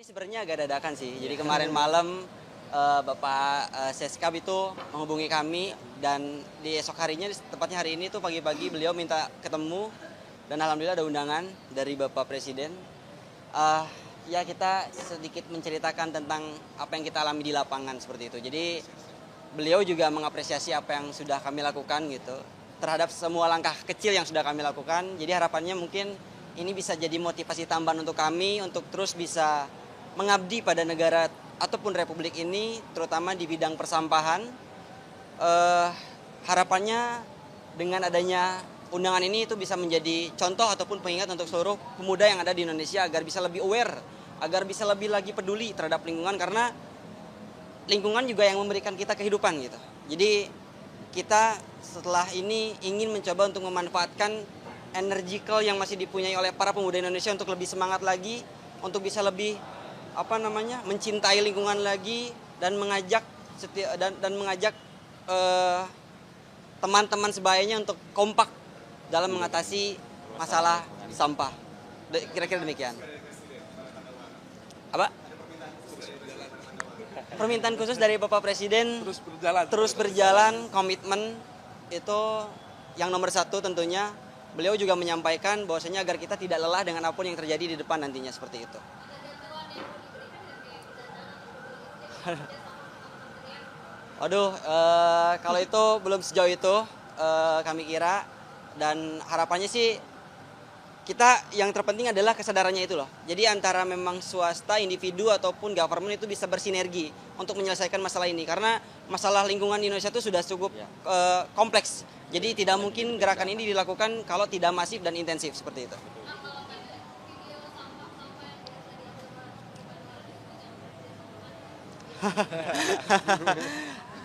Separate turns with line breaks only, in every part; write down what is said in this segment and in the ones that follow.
Ini sebenarnya agak dadakan sih. Jadi kemarin malam Bapak Seskap itu menghubungi kami dan di esok harinya, tepatnya hari ini tuh pagi-pagi beliau minta ketemu dan alhamdulillah ada undangan dari Bapak Presiden. Eh, ya kita sedikit menceritakan tentang apa yang kita alami di lapangan seperti itu. Jadi beliau juga mengapresiasi apa yang sudah kami lakukan gitu terhadap semua langkah kecil yang sudah kami lakukan. Jadi harapannya mungkin ini bisa jadi motivasi tambahan untuk kami untuk terus bisa mengabdi pada negara ataupun republik ini, terutama di bidang persampahan. Harapannya dengan adanya undangan ini itu bisa menjadi contoh ataupun pengingat untuk seluruh pemuda yang ada di Indonesia agar bisa lebih aware, agar bisa lebih lagi peduli terhadap lingkungan, karena lingkungan juga yang memberikan kita kehidupan gitu. Jadi kita setelah ini ingin mencoba untuk memanfaatkan energical yang masih dipunyai oleh para pemuda Indonesia untuk lebih semangat lagi, untuk bisa lebih mencintai lingkungan lagi dan mengajak teman-teman sebayanya untuk kompak dalam mengatasi masalah sampah. Kira-kira demikian. Apa? Permintaan khusus dari Bapak Presiden terus berjalan, komitmen itu yang nomor satu tentunya. Beliau juga menyampaikan bahwasanya agar kita tidak lelah dengan apapun yang terjadi di depan nantinya, seperti itu. Waduh, kalau itu belum sejauh itu kami kira, dan harapannya sih kita yang terpenting adalah kesadarannya itu loh. Jadi antara memang swasta, individu ataupun government itu bisa bersinergi untuk menyelesaikan masalah ini, karena masalah lingkungan di Indonesia itu sudah cukup kompleks. Jadi tidak mungkin gerakan ini dilakukan kalau tidak masif dan intensif seperti itu.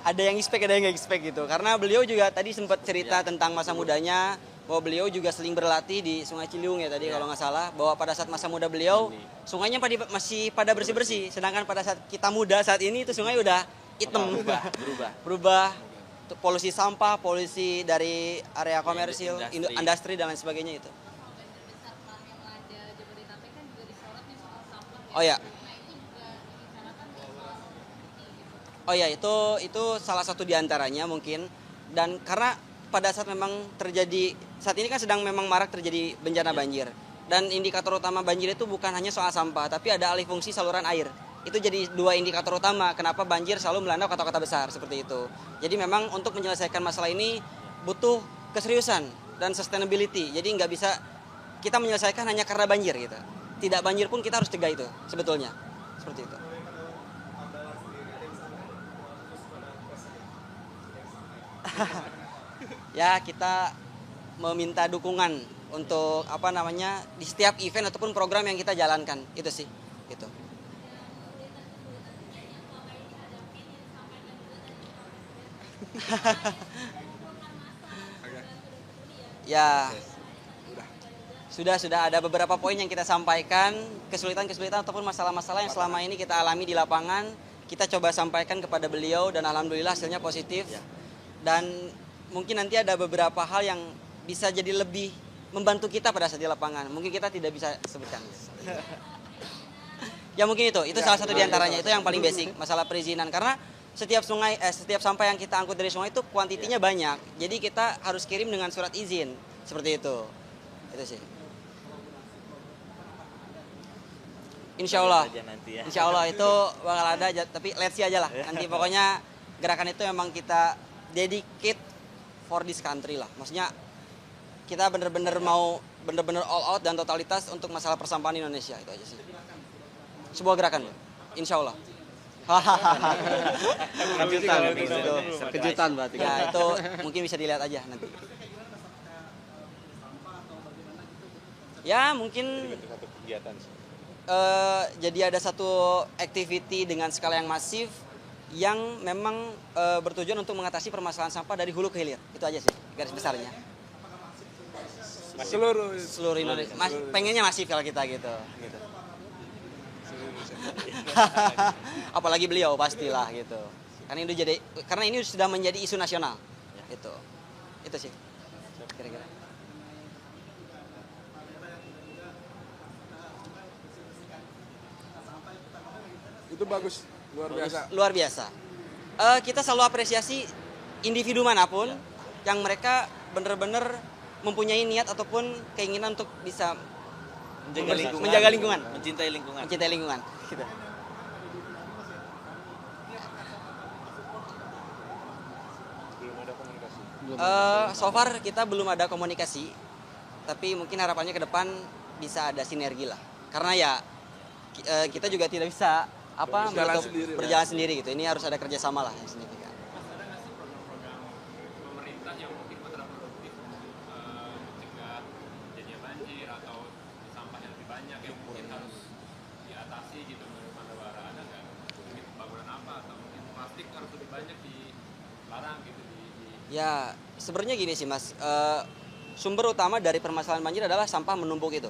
Ada yang expect, ada yang nggak expect gitu. Karena beliau juga tadi sempat cerita tentang masa mudanya, bahwa beliau juga sering berlatih di Sungai Ciliwung ya tadi kalau nggak salah, bahwa pada saat masa muda beliau sungainya masih pada bersih-bersih, sedangkan pada saat kita muda saat ini itu sungai udah hitam, berubah. Polusi sampah, polusi dari area komersil, industri dan lain sebagainya itu. Oh ya. Oh ya, itu salah satu diantaranya mungkin. Dan karena pada saat memang terjadi, saat ini kan sedang memang marak terjadi bencana banjir. Dan indikator utama banjir itu bukan hanya soal sampah, tapi ada alih fungsi saluran air. Itu jadi dua indikator utama kenapa banjir selalu melanda kota-kota besar, seperti itu. Jadi memang untuk menyelesaikan masalah ini butuh keseriusan dan sustainability. Jadi nggak bisa kita menyelesaikan hanya karena banjir gitu. Tidak banjir pun kita harus cegah itu sebetulnya. Seperti itu. Ya, kita meminta dukungan untuk di setiap event ataupun program yang kita jalankan, itu sih gitu. Ya, sudah ada beberapa poin yang kita sampaikan, kesulitan-kesulitan ataupun masalah-masalah yang selama ini kita alami di lapangan, kita coba sampaikan kepada beliau dan alhamdulillah hasilnya positif. Dan mungkin nanti ada beberapa hal yang bisa jadi lebih membantu kita pada saat di lapangan. Mungkin kita tidak bisa sebutkan. Ya mungkin itu salah satu diantaranya, itu yang paling basic, masalah perizinan. Karena setiap sampah yang kita angkut dari sungai itu kuantitinya banyak. Jadi kita harus kirim dengan surat izin, seperti itu. Itu sih. Insya Allah itu bakal ada, tapi let's see aja lah. Nanti pokoknya gerakan itu memang kita dedicate for this country lah. Maksudnya kita bener-bener mau all out dan totalitas untuk masalah persampahan Indonesia, itu aja sih. Sebuah gerakan, insya Allah.
Kejutan berarti.
Ya itu mungkin bisa dilihat aja nanti. Ya mungkin jadi ada satu activity dengan skala yang masif yang memang bertujuan untuk mengatasi permasalahan sampah dari hulu ke hilir. Itu aja sih garis besarnya. Seluruh Indonesia. Pengennya masif kalau kita gitu. Apalagi beliau pastilah gitu. Karena ini sudah menjadi isu nasional. Itu sih kira-kira.
Itu bagus, luar biasa.
Luar biasa. Kita selalu apresiasi individu manapun yang mereka benar-benar mempunyai niat ataupun keinginan untuk bisa menjaga lingkungan,
mencintai lingkungan.
Gitu. So far kita belum ada komunikasi, tapi mungkin harapannya ke depan bisa ada sinergi lah. Karena ya kita juga tidak bisa berjalan sendiri gitu. Ini harus ada kerjasama lah yang signifikan.
Mas, ada nggak sih program-program pemerintah yang mungkin kontraproduktif untuk mencegah terjadinya banjir atau sampah yang lebih banyak yang mungkin harus diatasi gitu menurut Mandawara? Ada nggak mungkin pembangunan apa atau mungkin plastik harus lebih banyak dilarang gitu
Ya sebenarnya gini sih Mas, sumber utama dari permasalahan banjir adalah sampah menumpuk itu.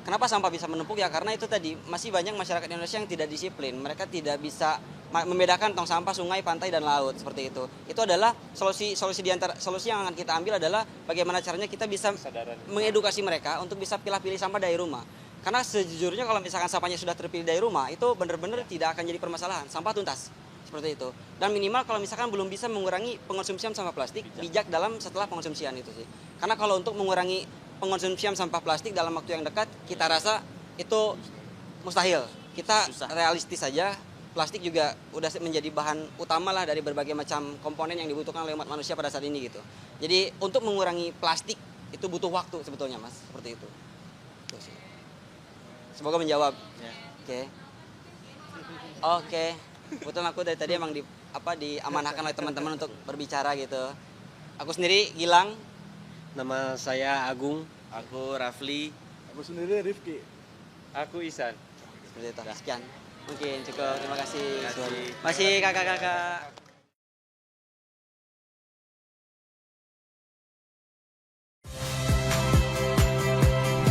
Kenapa sampah bisa menumpuk? Ya karena itu tadi masih banyak masyarakat Indonesia yang tidak disiplin. Mereka tidak bisa membedakan tong sampah sungai, pantai dan laut seperti itu. Itu adalah solusi yang akan kita ambil adalah bagaimana caranya kita bisa mengedukasi mereka untuk bisa pilih sampah dari rumah. Karena sejujurnya kalau misalkan sampahnya sudah terpilih dari rumah itu benar-benar tidak akan jadi permasalahan. Sampah tuntas seperti itu. Dan minimal kalau misalkan belum bisa mengurangi pengonsumsian sampah plastik, bijak dalam setelah pengonsumsian itu sih. Karena kalau untuk mengurangi pengonsumsian sampah plastik dalam waktu yang dekat, kita rasa itu mustahil. Kita realistis saja, plastik juga udah menjadi bahan utama lah dari berbagai macam komponen yang dibutuhkan oleh umat manusia pada saat ini gitu. Jadi untuk mengurangi plastik itu butuh waktu sebetulnya Mas, seperti itu. Semoga menjawab. Oke. Kebetulan aku dari tadi emang diamanahkan oleh teman-teman untuk berbicara gitu. Aku sendiri Gilang.
Nama saya Agung. Aku Rafli.
Aku sendiri Rifki.
Aku Isan.
Seperti itu. Sekian. Mungkin cukup. Terima kasih. Masih kakak-kakak.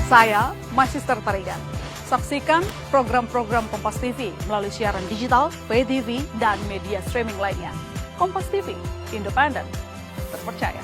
Saya Magister Tarigan. Saksikan program-program Kompas TV melalui siaran digital, pay TV, dan media streaming lainnya. Kompas TV, independen, terpercaya.